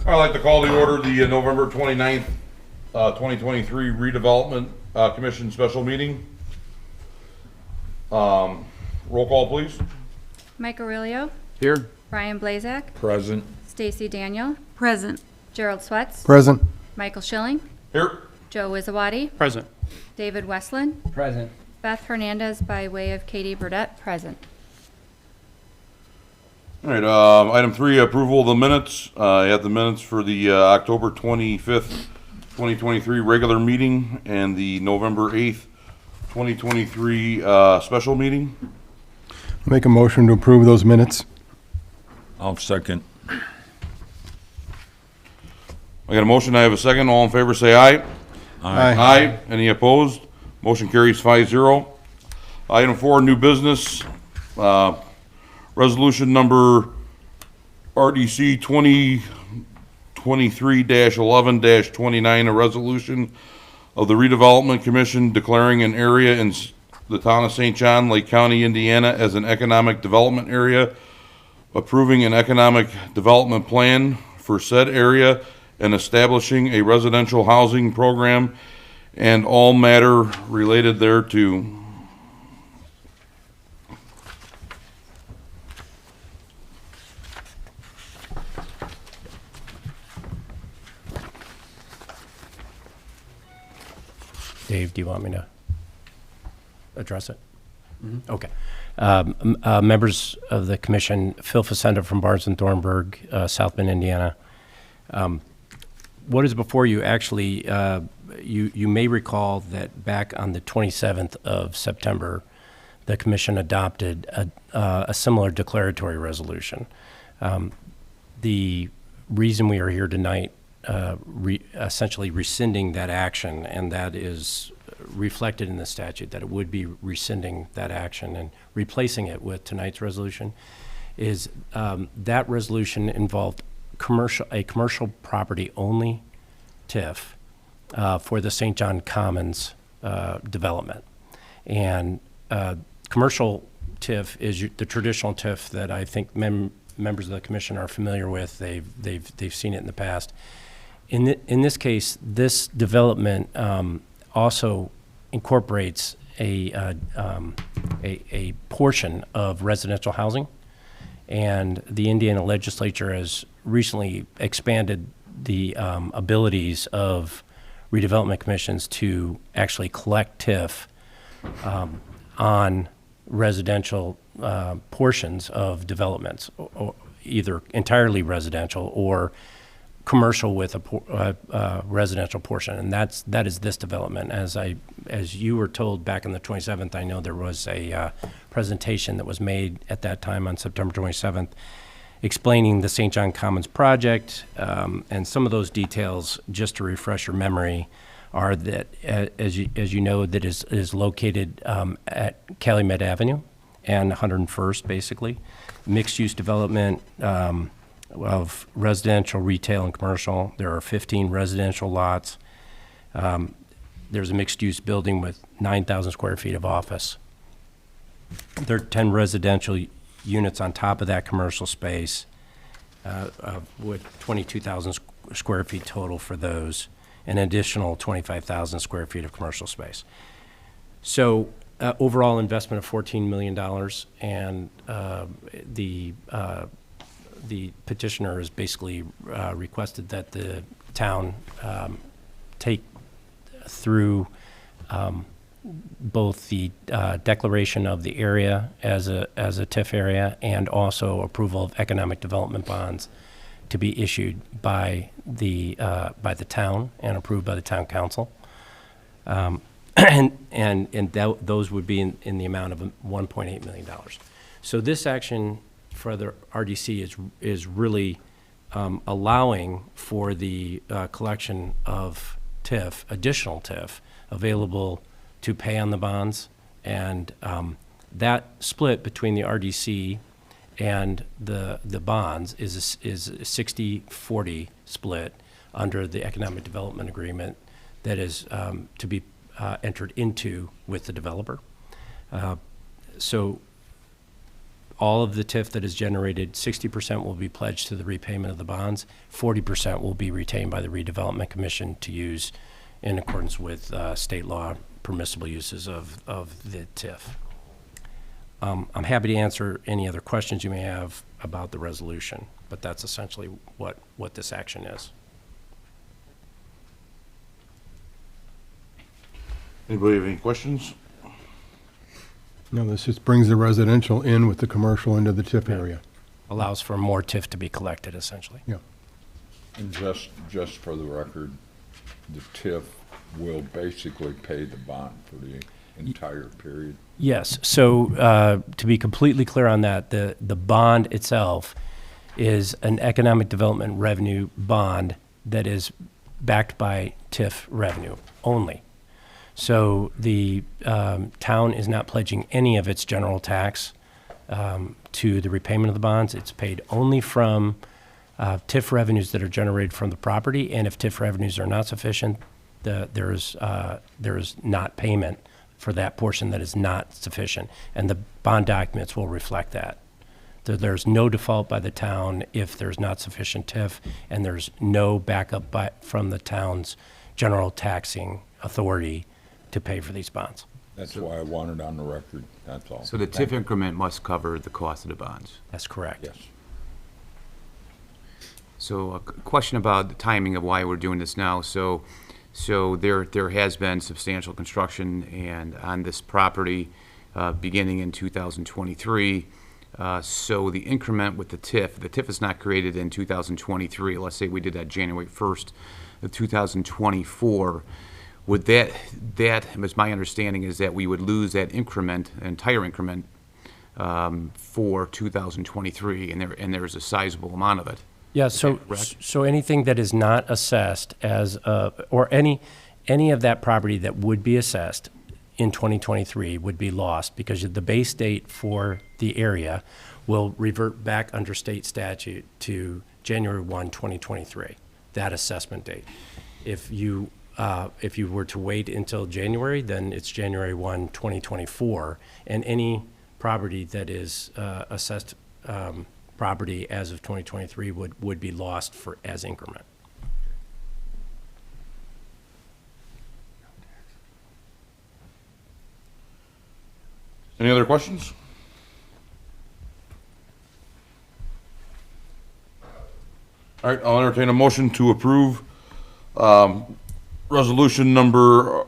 I'd like to call to order the November 29th, 2023 Redevelopment Commission special meeting. Roll call, please. Mike Aurelio. Here. Brian Blazak. Present. Stacy Daniel. Present. Gerald Swets. Present. Michael Schilling. Here. Joe Wizawati. Present. David Westland. Present. Beth Hernandez by way of Katie Burdette. Present. All right, item 3, approval of the minutes. I have the minutes for the October 25th, 2023 regular meeting and the November 8th, 2023 special meeting. Make a motion to approve those minutes. I'll second. I got a motion, I have a second. All in favor say aye. Aye. Aye. Any opposed? Motion carries 5-0. Item 4, new business. Resolution number RDC 2023-11-29, a resolution of the Redevelopment Commission declaring an area in the town of St. John, Lake County, Indiana as an economic development area, approving an economic development plan for said area, and establishing a residential housing program and all matter related thereto. Dave, do you want me to address it? Mm-hmm. Okay. Members of the commission, Phil Facenda from Barnes & Thornburg, South Bend, Indiana. What is before you actually, you may recall that back on the 27th of September, the commission adopted a similar declaratory resolution. The reason we are here tonight essentially rescinding that action, and that is reflected in the statute that it would be rescinding that action and replacing it with tonight's resolution, is that resolution involved a commercial property only TIF for the St. John Commons development. And commercial TIF is the traditional TIF that I think members of the commission are familiar with. They've seen it in the past. In this case, this development also incorporates a portion of residential housing, and the Indiana legislature has recently expanded the abilities of redevelopment commissions to actually collect TIF on residential portions of developments, or either entirely residential or commercial with a residential portion, and that is this development. As you were told back on the 27th, I know there was a presentation that was made at that time on September 27th, explaining the St. John Commons project, and some of those details, just to refresh your memory, are that as you know, that is located at Calumet Avenue and 101st, basically, mixed-use development. Of residential, retail, and commercial. There are 15 residential lots. There's a mixed-use building with 9,000 square feet of office. There are 10 residential units on top of that commercial space, with 22,000 square feet total for those, an additional 25,000 square feet of commercial space. So overall investment of $14 million, and the petitioner has basically requested that the town take through both the declaration of the area as a TIF area, and also approval of economic development bonds to be issued by the town and approved by the town council. Those would be in the amount of $1.8 million. So this action for the RDC is really allowing for the collection of TIF, additional TIF, available to pay on the bonds, and that split between the RDC and the bonds is a 60-40 split under the economic development agreement that is to be entered into with the developer. So all of the TIF that is generated, 60% will be pledged to the repayment of the bonds, 40% will be retained by the Redevelopment Commission to use in accordance with state law permissible uses of the TIF. I'm happy to answer any other questions you may have about the resolution, but that's essentially what this action is. Anybody have any questions? No, this just brings the residential in with the commercial into the TIF area. Allows for more TIF to be collected, essentially. Yeah. And just for the record, the TIF will basically pay the bond for the entire period. Yes, so to be completely clear on that, the bond itself is an economic development revenue bond that is backed by TIF revenue only. So the town is not pledging any of its general tax to the repayment of the bonds. It's paid only from TIF revenues that are generated from the property, and if TIF revenues are not sufficient, there is not payment for that portion that is not sufficient, and the bond documents will reflect that. There's no default by the town if there's not sufficient TIF, and there's no backup from the town's general taxing authority to pay for these bonds. That's why I want it on the record, that's all. So the Thank TIF you. increment must cover the cost of the bonds. That's correct. Yes. So a question about the timing of why we're doing this now. So there has been substantial construction and on this property beginning in 2023. So the increment with the TIF is not created in 2023. Let's say we did that January 1st of 2024. Would that was my understanding, is that we would lose that increment, entire increment, for 2023, and there's a sizable amount of it. Yeah, that so, correct? so anything that is not assessed as, or any of that property that would be assessed in 2023 would be lost, because the base date for the area will revert back under state statute to January 1, 2023, that assessment date. If you were to wait until January, then it's January 1, 2024, and any property that is assessed property as of 2023 would be lost as increment. Any other questions? All right, I'll entertain a motion to approve resolution number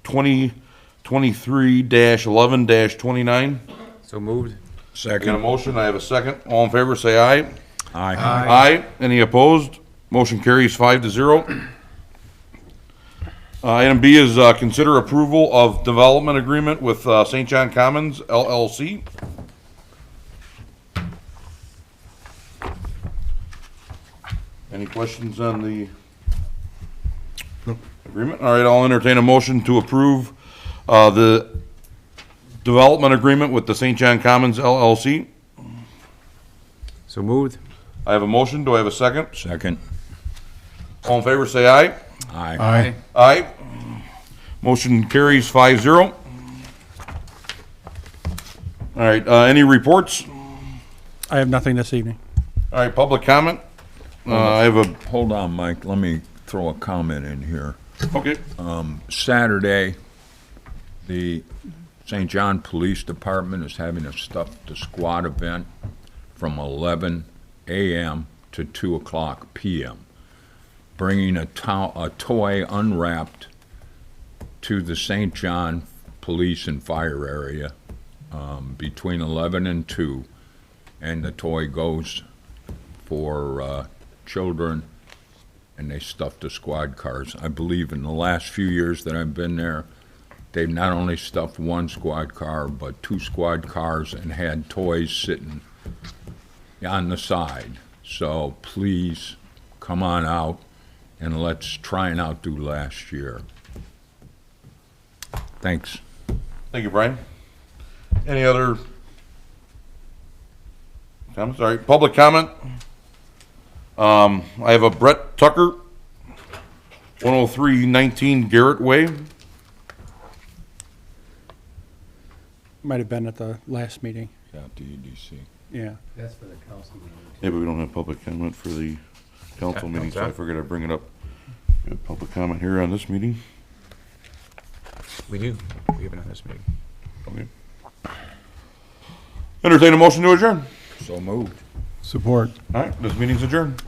2023-11-29. So moved. I got a Second. motion, I have a second. All in favor, say aye. Aye. Aye. Any opposed? Motion carries 5-0. Item B is consider approval of development agreement with St. John Commons LLC. Any questions on the agreement? All right, I'll entertain a motion to approve the development agreement with the St. John Commons LLC. So moved. I have a motion. Do I have a second? Second. All in favor, say aye. Aye. Aye. Aye. Motion carries 5-0. All right, any reports? I have nothing this evening. All right, public comment? I have a, Hold on, Mike, let me throw a comment in here. okay, Saturday, the St. John Police Department is having a Stuff the Squad event from 11 a.m. to 2 o'clock p.m., bringing a toy unwrapped to the St. John Police and Fire area between 11 and 2, and the toy goes for children, and they stuff the squad cars. I believe in the last few years that I've been there, they've not only stuffed one squad car, but 2 squad cars and had toys sitting on the side. So please, come on out, and let's try and outdo last year. Thanks. thank you, Brian. Any other comments? All right, public comment? I have a Brett Tucker, 10319 Garrett Way. Might have been at the last meeting. At the EDC. Yeah. That's for the council meeting. Yeah, but we don't have public comment for the council meeting, so I figured I'd bring it up. We have public comment here on this meeting. We do. We have it on this meeting. Okay. Entertain a motion to adjourn. So moved. Support. All right, this meeting's adjourned.